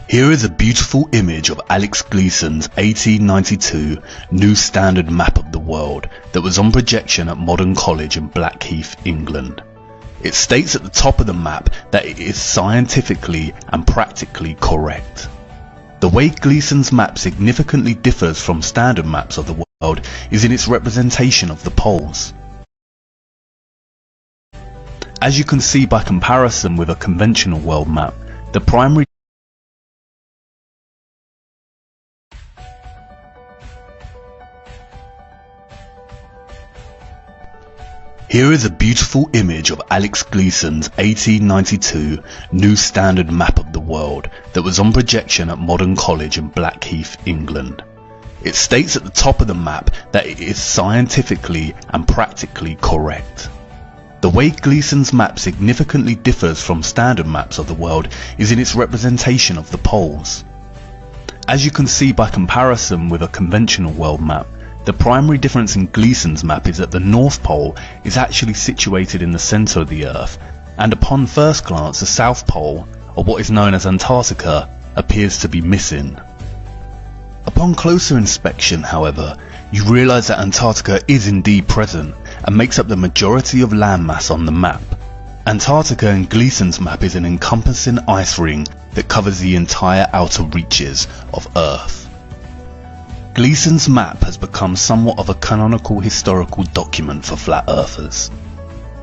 Here is a beautiful image of Alex Gleason's 1892 New Standard Map of the World that was on projection at Modern College in Blackheath, England. It states at the top of the map that it is scientifically and practically correct. The way Gleason's map significantly differs from standard maps of the world is in its representation of the poles. As you can see by comparison with a conventional world map, the primary Here is a beautiful image of Alex Gleason's 1892 New Standard Map of the World that was on projection at Modern College in Blackheath, England. It states at the top of the map that it is scientifically and practically correct. The way Gleason's map significantly differs from standard maps of the world is in its representation of the poles. As you can see by comparison with a conventional world map, the primary difference in Gleason's map is that the North Pole is actually situated in the centre of the Earth, and upon first glance the South Pole, or what is known as Antarctica, appears to be missing. Upon closer inspection, however, you realise that Antarctica is indeed present and makes up the majority of landmass on the map. Antarctica in Gleason's map is an encompassing ice ring that covers the entire outer reaches of Earth. Gleason's map has become somewhat of a canonical historical document for flat earthers,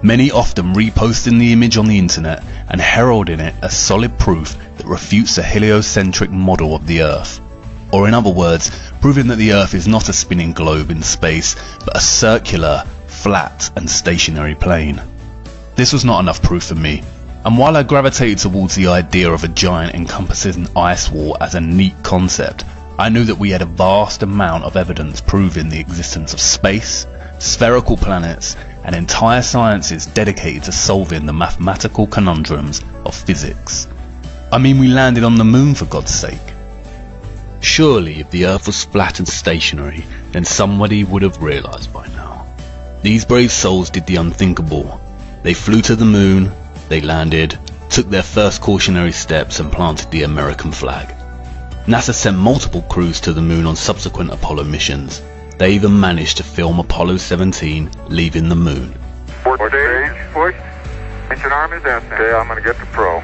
many often reposting the image on the internet and heralding it as solid proof that refutes the heliocentric model of the Earth, or in other words, proving that the Earth is not a spinning globe in space but a circular, flat and stationary plane. This was not enough proof for me, and while I gravitated towards the idea of a giant encompassing ice wall as a neat concept, I knew that we had a vast amount of evidence proving the existence of space, spherical planets, and entire sciences dedicated to solving the mathematical conundrums of physics. I mean, we landed on the moon, for God's sake. Surely if the Earth was flat and stationary, then somebody would have realised by now. These brave souls did the unthinkable. They flew to the moon, they landed, took their first cautionary steps and planted the American flag. NASA sent multiple crews to the moon on subsequent Apollo missions. They even managed to film Apollo 17 leaving the moon. Stage pushed. Mission arm is ascent. Okay, I'm going to get to pro.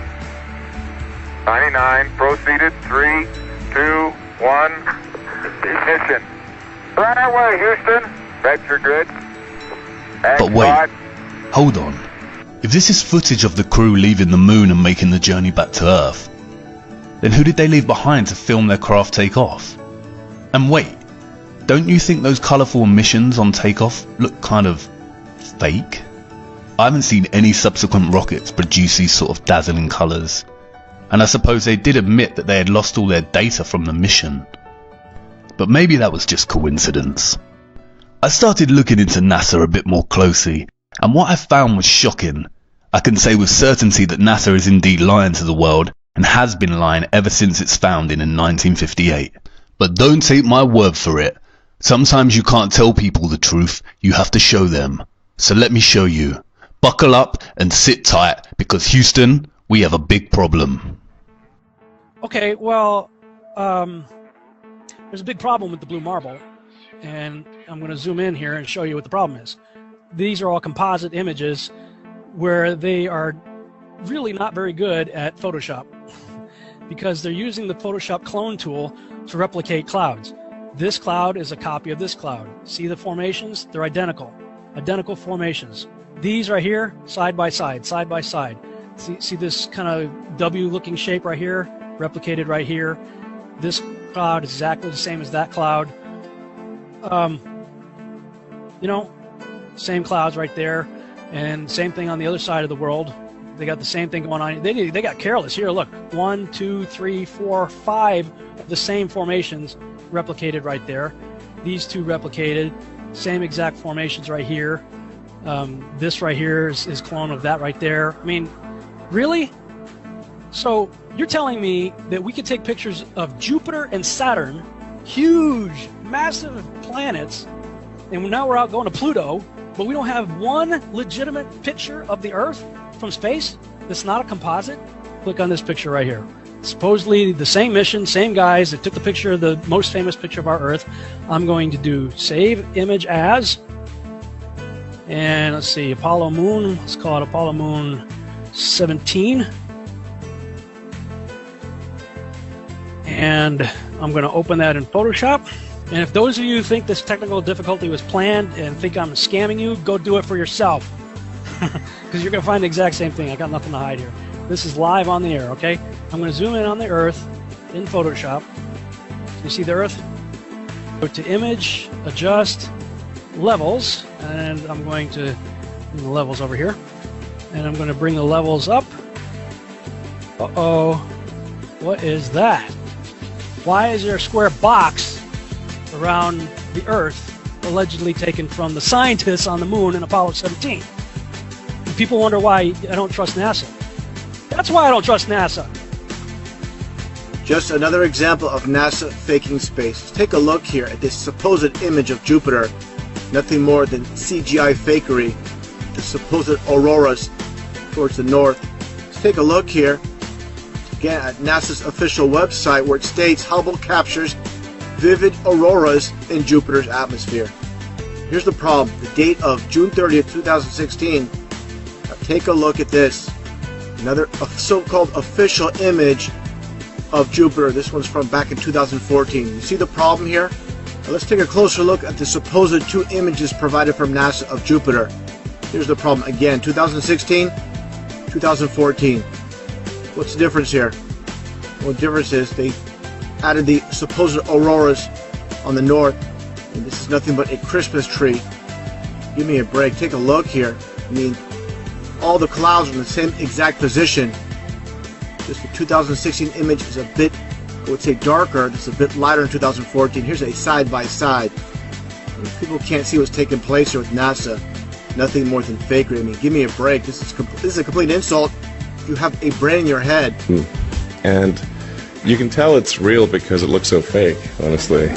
99, proceeded. 3, 2, 1. Ignition. Right away, Houston. Vector grid. But wait, hold on. If this is footage of the crew leaving the moon and making the journey back to Earth, then who did they leave behind to film their craft take off? And wait, don't you think those colourful emissions on takeoff look kind of fake? I haven't seen any subsequent rockets produce these sort of dazzling colours, and I suppose they did admit that they had lost all their data from the mission. But maybe that was just coincidence. I started looking into NASA a bit more closely, and what I found was shocking. I can say with certainty that NASA is indeed lying to the world, and has been lying ever since its founding in 1958. But don't take my word for it. Sometimes you can't tell people the truth, you have to show them. So let me show you. Buckle up and sit tight, because Houston, we have a big problem. Okay, well, there's a big problem with the blue marble, and I'm going to zoom in here and show you what the problem is. These are all composite images where they are really not very good at Photoshop because they're using the Photoshop clone tool to replicate clouds. This cloud is a copy of this cloud. See the formations? They're identical formations. These right here, side by side, side by side. See this kind of W looking shape right here, replicated right here. This cloud is exactly the same as that cloud. You know, same clouds right there, and same thing on the other side of the world. They got the same thing going on. They got careless. Here, look, 1, 2, 3, 4, 5 of the same formations replicated right there. These two replicated, same exact formations right here. This right here is clone of that right there. I mean, really? So you're telling me that we could take pictures of Jupiter and Saturn, huge, massive planets, and now we're out going to Pluto, but we don't have one legitimate picture of the Earth from space that's not a composite? Click on this picture right here. supposedly the same mission, same guys that took the picture, the most famous picture of our Earth. I'm going to do save image as, and let's see, Apollo Moon, let's call it Apollo Moon 17. And I'm going to open that in Photoshop. And if those of you think this technical difficulty was planned and think I'm scamming you, go do it for yourself. Because you're going to find the exact same thing. I got nothing to hide here. This is live on the air, okay? I'm going to zoom in on the Earth in Photoshop. You see the Earth? Go to Image, Adjust, Levels, and I'm going to bring the levels over here. And I'm going to bring the levels up. Uh-oh. What is that? Why is there a square box around the Earth allegedly taken from the scientists on the moon in Apollo 17? And people wonder why I don't trust NASA. That's why I don't trust NASA. Just another example of NASA faking space. Take a look here at this supposed image of Jupiter. Nothing more than CGI fakery. The supposed auroras towards the north. Let's take a look here again at NASA's official website, where it states Hubble captures vivid auroras in Jupiter's atmosphere. Here's the problem. The date of June 30th, 2016. Now take a look at this. Another so-called official image of Jupiter. This one's from back in 2014. You see the problem here? Now let's take a closer look at the supposed two images provided from NASA of Jupiter. Here's the problem again. 2016, 2014. What's the difference here? Well, the difference is they added the supposed auroras on the north, and this is nothing but a Christmas tree. Give me a break. Take a look here. I mean, all the clouds are in the same exact position. Just the 2016 image is a bit, I would say, darker. This is a bit lighter in 2014. Here's a side-by-side. People can't see what's taking place here with NASA. Nothing more than fakery. I mean, give me a break. This is a complete insult. You have a brain in your head. And you can tell it's real because it looks so fake, honestly.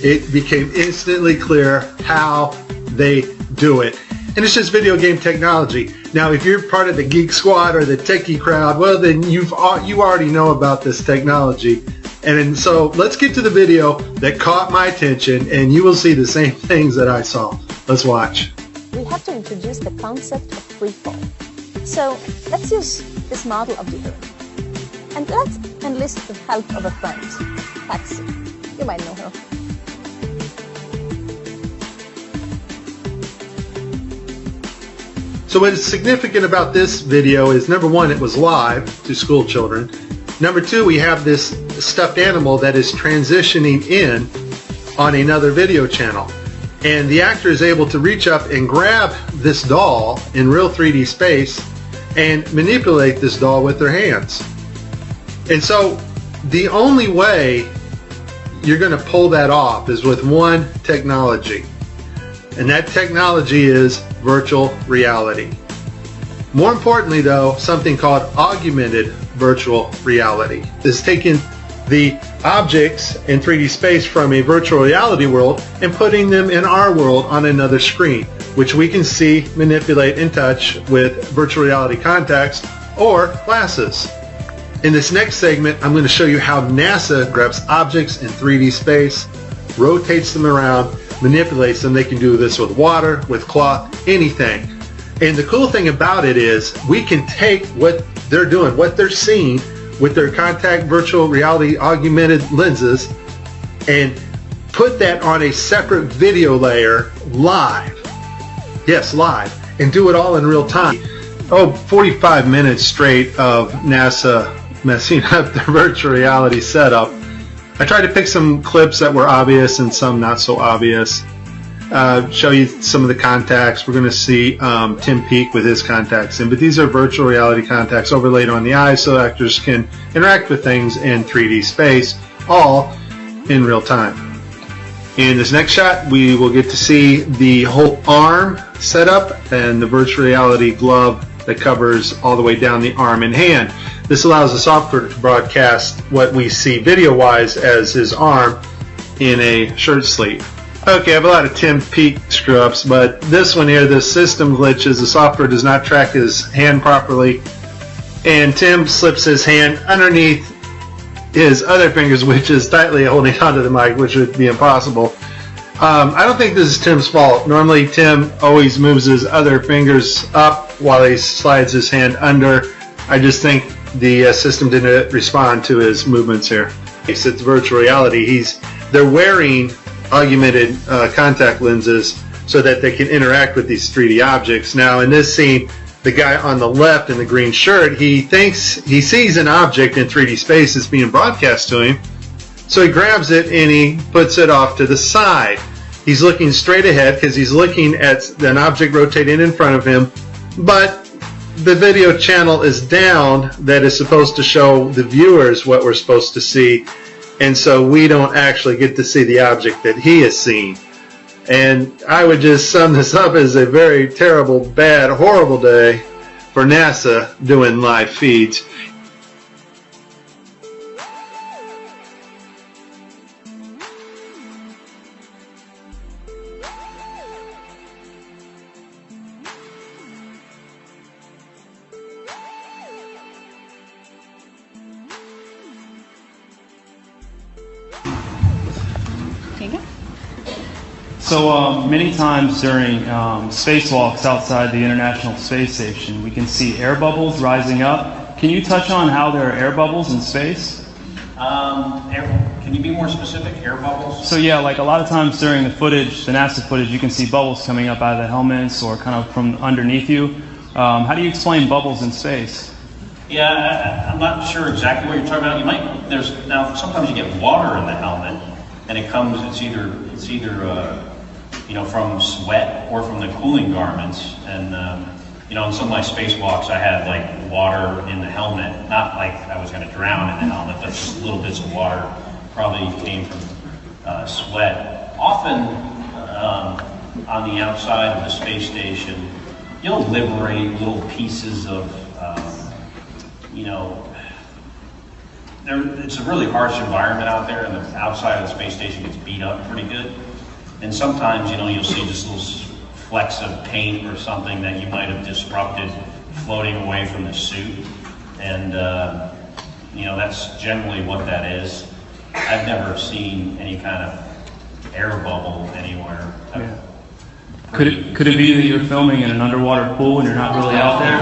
It became instantly clear how they do it. And it's just video game technology. Now, if you're part of the Geek Squad or the techie crowd, well, then you already know about this technology. And so let's get to the video that caught my attention, and you will see the same things that I saw. Let's watch. We have to introduce the concept of freefall. So let's use this model of the Earth. And let's enlist the help of a friend, Patsy. You might know her. So what is significant about this video is, number one, it was live to school children. Number two, we have this stuffed animal that is transitioning in on another video channel. And the actor is able to reach up and grab this doll in real 3D space and manipulate this doll with their hands. And so the only way you're going to pull that off is with one technology. And that technology is virtual reality. More importantly though, something called augmented virtual reality is taking the objects in 3D space from a virtual reality world and putting them in our world on another screen, which we can see, manipulate, and touch with virtual reality contacts or glasses. In this next segment, I'm going to show you how NASA grabs objects in 3D space, rotates them around, manipulates them. They can do this with water, with cloth, anything. And the cool thing about it is we can take what they're doing, what they're seeing with their contact virtual reality augmented lenses, and put that on a separate video layer live. Yes, live. And do it all in real time. 45 minutes straight of NASA messing up their virtual reality setup. I tried to pick some clips that were obvious and some not so obvious. Show you some of the contacts. We're going to see Tim Peake with his contacts in, but these are virtual reality contacts overlaid on the eyes so actors can interact with things in 3D space, all in real time. In this next shot, we will get to see the whole arm setup and the virtual reality glove that covers all the way down the arm and hand. This allows the software to broadcast what we see video-wise as his arm in a shirt sleeve. Okay, I have a lot of Tim Peake screw-ups, but this one here, the system glitches. The software does not track his hand properly, and Tim slips his hand underneath his other fingers, which is tightly holding onto the mic, which would be impossible. I don't think this is Tim's fault. Normally, Tim always moves his other fingers up while he slides his hand under. I just think the system didn't respond to his movements here. It's virtual reality. They're wearing augmented contact lenses so that they can interact with these 3D objects. Now in this scene, the guy on the left in the green shirt, he thinks he sees an object in 3D space that's being broadcast to him, so he grabs it and he puts it off to the side. He's looking straight ahead because he's looking at an object rotating in front of him, but the video channel is down that is supposed to show the viewers what we're supposed to see, and so we don't actually get to see the object that he is seeing. And I would just sum this up as a very terrible, bad, horrible day for NASA doing live feeds. So many times during spacewalks outside the International Space Station, we can see air bubbles rising up. Can you touch on how there are air bubbles in space? Can you be more specific? Air bubbles? So yeah, like a lot of times during the footage, the NASA footage, you can see bubbles coming up out of the helmets or kind of from underneath you. How do you explain bubbles in space? Yeah, I'm not sure exactly what you're talking about. Now sometimes you get water in the helmet, and it's either from sweat or from the cooling garments. And in some of my spacewalks, I had like water in the helmet. Not like I was going to drown in the helmet, but just little bits of water probably came from sweat. Often on the outside of the space station, you'll liberate little pieces of, it's a really harsh environment out there, and the outside of the space station gets beat up pretty good. And sometimes, you'll see just little flecks of paint or something that you might have disrupted floating away from the suit. And, that's generally what that is. I've never seen any kind of air bubble anywhere. Yeah. Could it be that you're filming in an underwater pool and you're not really out there?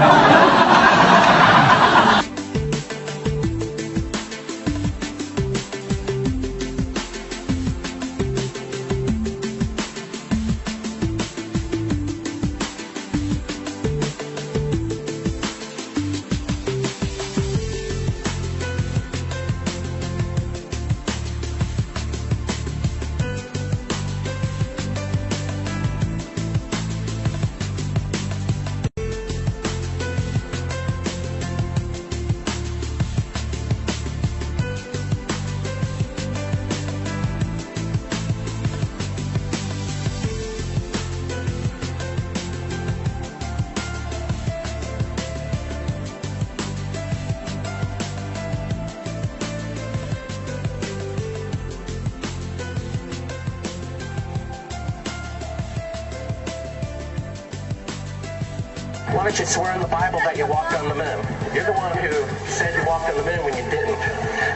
why don't you swear in the Bible that you walked on the moon? You're the one who said you walked on the moon when you didn't.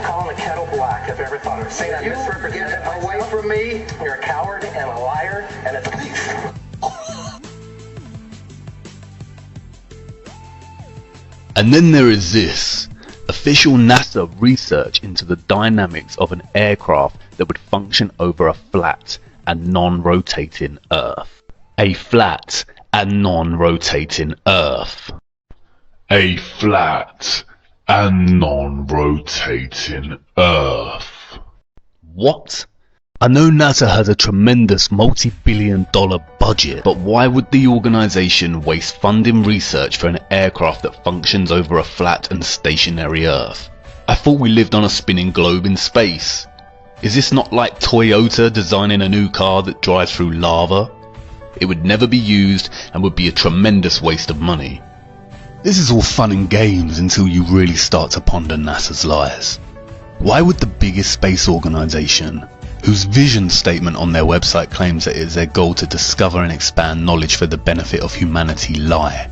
Calling the kettle black, if you ever thought of it. Say that misrepresented away from me. You're a coward and a liar and a thief. And then there is this. Official NASA research into the dynamics of an aircraft that would function over a flat and non-rotating Earth. A flat and non-rotating Earth. A flat and non-rotating Earth. What? I know NASA has a tremendous multi-billion-dollar budget, but why would the organisation waste funding research for an aircraft that functions over a flat and stationary Earth? I thought we lived on a spinning globe in space. Is this not like Toyota designing a new car that drives through lava? It would never be used and would be a tremendous waste of money. This is all fun and games until you really start to ponder NASA's lies. Why would the biggest space organisation, whose vision statement on their website claims that it is their goal to discover and expand knowledge for the benefit of humanity, lie?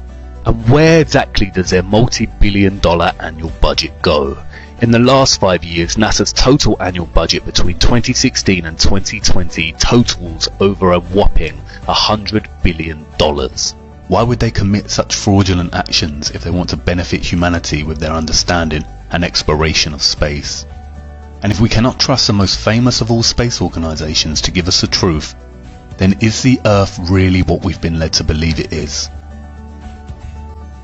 And where exactly does their multi-billion-dollar annual budget go? In the last 5 years, NASA's total annual budget between 2016 and 2020 totals over a whopping $100 billion. Why would they commit such fraudulent actions if they want to benefit humanity with their understanding and exploration of space? And if we cannot trust the most famous of all space organisations to give us the truth, then is the Earth really what we've been led to believe it is?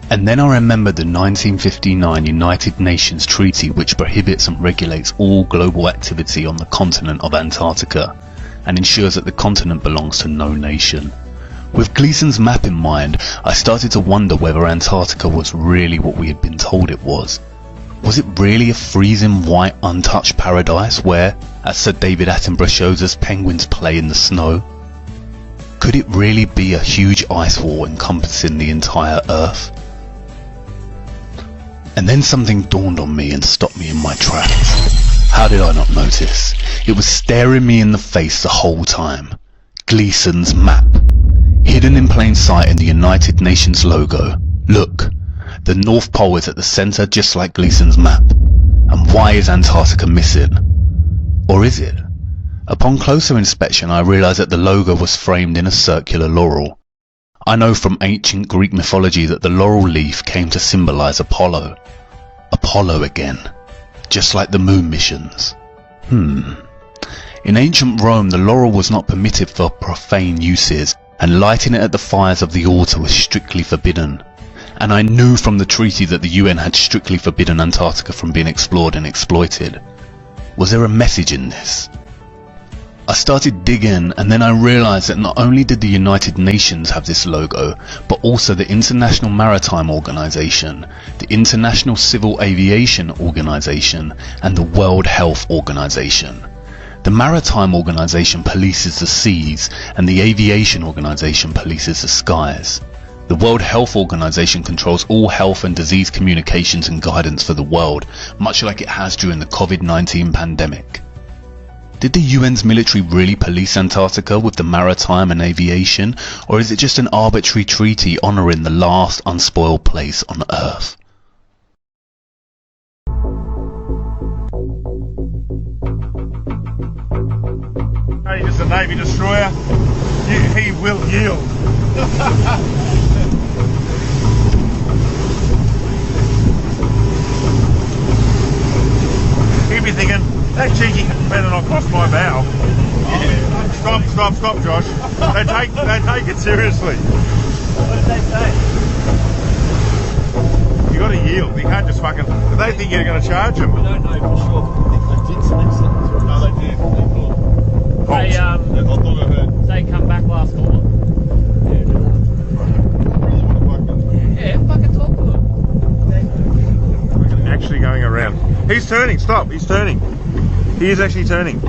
And then I remembered the 1959 United Nations Treaty, which prohibits and regulates all global activity on the continent of Antarctica and ensures that the continent belongs to no nation. With Gleason's map in mind, I started to wonder whether Antarctica was really what we had been told it was. Was it really a freezing white untouched paradise where, as Sir David Attenborough shows us, penguins play in the snow? Could it really be a huge ice wall encompassing the entire Earth? And then something dawned on me and stopped me in my tracks. How did I not notice? It was staring me in the face the whole time. Gleason's map. Hidden in plain sight in the United Nations logo. Look. The North Pole is at the centre, just like Gleason's map. And why is Antarctica missing? Or is it? Upon closer inspection, I realised that the logo was framed in a circular laurel. I know from ancient Greek mythology that the laurel leaf came to symbolise Apollo. Apollo again. Just like the moon missions. In ancient Rome, the laurel was not permitted for profane uses, and lighting it at the fires of the altar was strictly forbidden. And I knew from the treaty that the UN had strictly forbidden Antarctica from being explored and exploited. Was there a message in this? I started digging, and then I realised that not only did the United Nations have this logo, but also the International Maritime Organization, the International Civil Aviation Organization, and the World Health Organization. The Maritime Organization polices the seas, and the Aviation Organization polices the skies. The World Health Organization controls all health and disease communications and guidance for the world, much like it has during the COVID-19 pandemic. Did the UN's military really police Antarctica with the maritime and aviation, or is it just an arbitrary treaty honouring the last unspoiled place on Earth? Hey, it's a Navy destroyer. He will yield. He'd be thinking, that cheeky better not cross my bow. Stop, Josh. They take it seriously. What did they say? You got to yield. You can't just fucking. They think you're going to charge them. We don't know for sure. They did say something. No, they did. They come back last call. Yeah, fucking talk to them. Actually going around. He's turning. Stop. He's turning. He is actually turning. He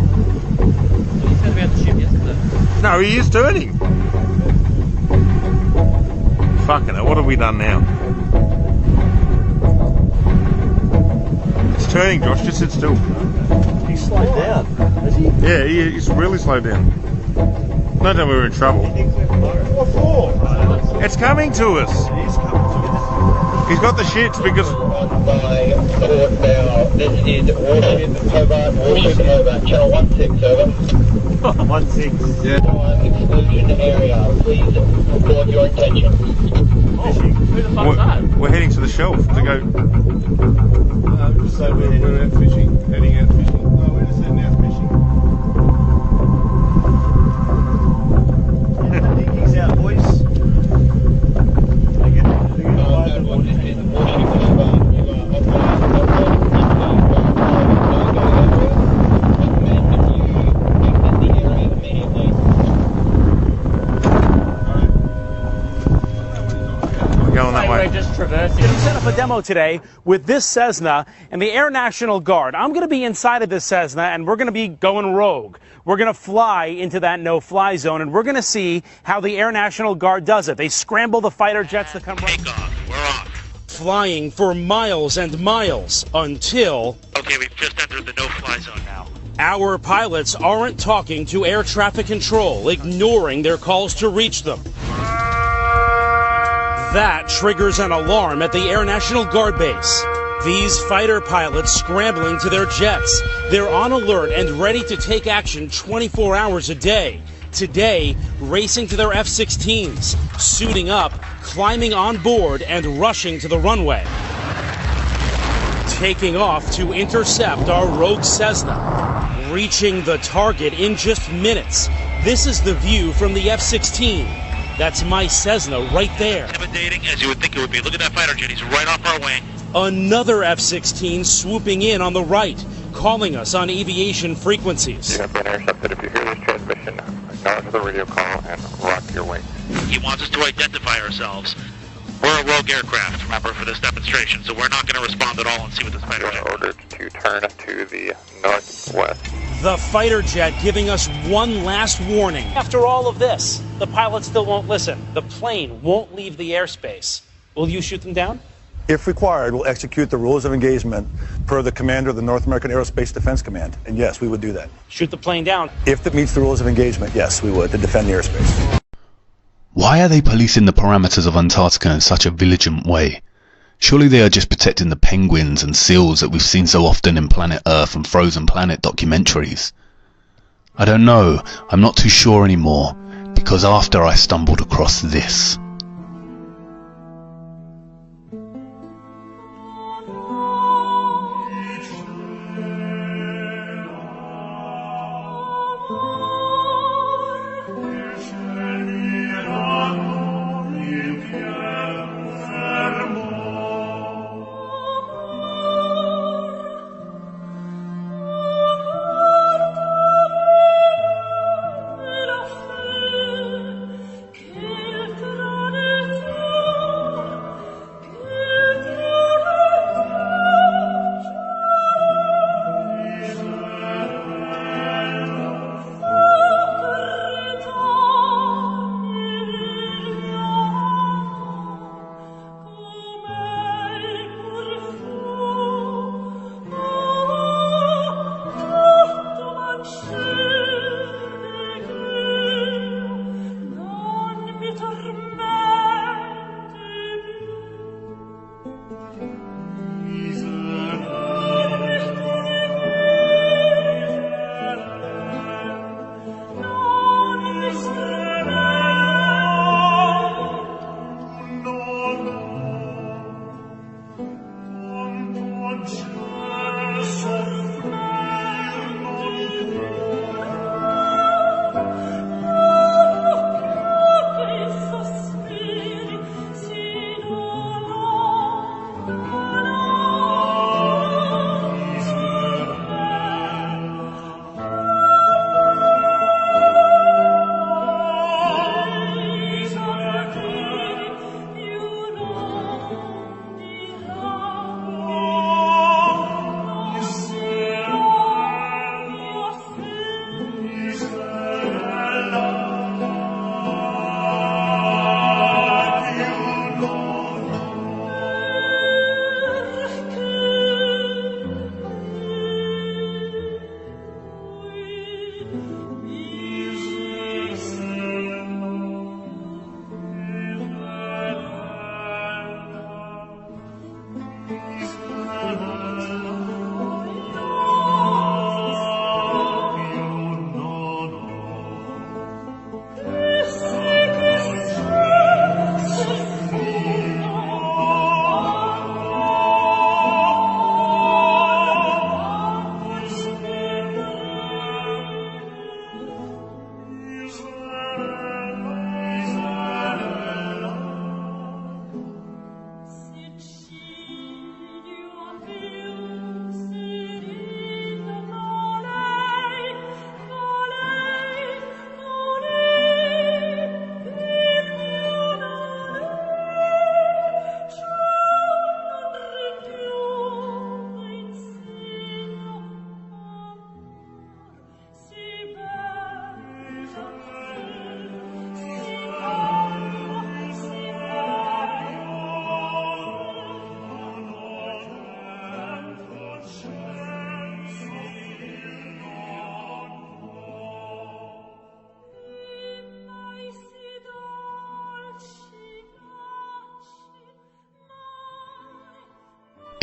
said about the ship yesterday. No, he is turning. Fucking hell, what have we done now? It's turning, Josh. Just sit still. He's slowed down, has he? Yeah, he's really slowed down. No doubt we were in trouble. What for? It's coming to us. It is coming to us. He's got the shits because... This is Warship Hobart, Warship Hobart, channel 16, over. 16. Yeah. Exclusion area, please report your intention. Who the fuck's that? We're heading to the shelf to go... So we're out fishing, heading out fishing. Oh, we're just heading out fishing. He's out, boys. Just traversing. I'm set up a demo today with this Cessna and the Air National Guard. I'm going to be inside of this Cessna and we're going to be going rogue. We're going to fly into that no-fly zone and we're going to see how the Air National Guard does it. They scramble the fighter jets to come right. Take off. We're off. Flying for miles and miles until... Okay, we've just entered the no-fly zone now. Our pilots aren't talking to air traffic control, ignoring their calls to reach them. That triggers an alarm at the Air National Guard base. These fighter pilots scrambling to their jets. They're on alert and ready to take action 24 hours a day. Today, racing to their F-16s, suiting up, climbing on board, and rushing to the runway. Taking off to intercept our rogue Cessna. Reaching the target in just minutes. This is the view from the F-16. That's my Cessna right there. Intimidating as you would think it would be. Look at that fighter jet. He's right off our wing. Another F-16 swooping in on the right, calling us on aviation frequencies. You have been intercepted. If you hear this transmission, acknowledge the radio call and rock your wings. He wants us to identify ourselves. We're a rogue aircraft, remember, for this demonstration, so we're not going to respond at all and see what this fighter jet... You are ordered to turn to the northwest. The fighter jet giving us one last warning. After all of this, the pilots still won't listen. The plane won't leave the airspace. Will you shoot them down? If required, we'll execute the rules of engagement per the commander of the North American Aerospace Defense Command. And yes, we would do that. Shoot the plane down? If it meets the rules of engagement, yes, we would, to defend the airspace. Why are they policing the parameters of Antarctica in such a vigilant way? Surely they are just protecting the penguins and seals that we've seen so often in Planet Earth and Frozen Planet documentaries. I don't know, I'm not too sure anymore, because after I stumbled across this.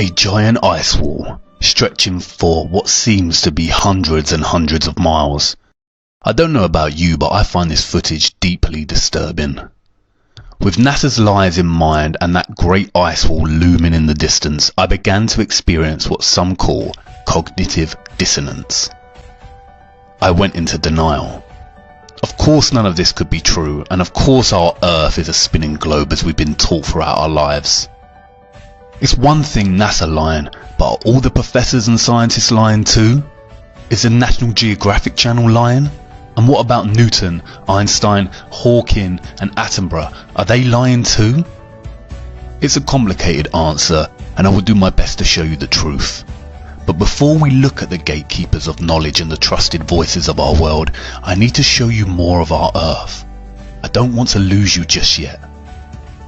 A giant ice wall, stretching for what seems to be hundreds and hundreds of miles. I don't know about you, but I find this footage deeply disturbing. With NASA's lies in mind and that great ice wall looming in the distance, I began to experience what some call cognitive dissonance. I went into denial. Of course none of this could be true, and of course our Earth is a spinning globe as we've been taught throughout our lives. It's one thing NASA lying, but are all the professors and scientists lying too? Is the National Geographic Channel lying? And what about Newton, Einstein, Hawking and Attenborough? Are they lying too? It's a complicated answer, and I will do my best to show you the truth. But before we look at the gatekeepers of knowledge and the trusted voices of our world, I need to show you more of our Earth. I don't want to lose you just yet.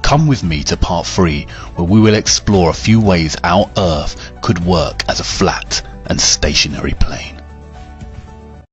Come with me to part 3, where we will explore a few ways our Earth could work as a flat and stationary plane.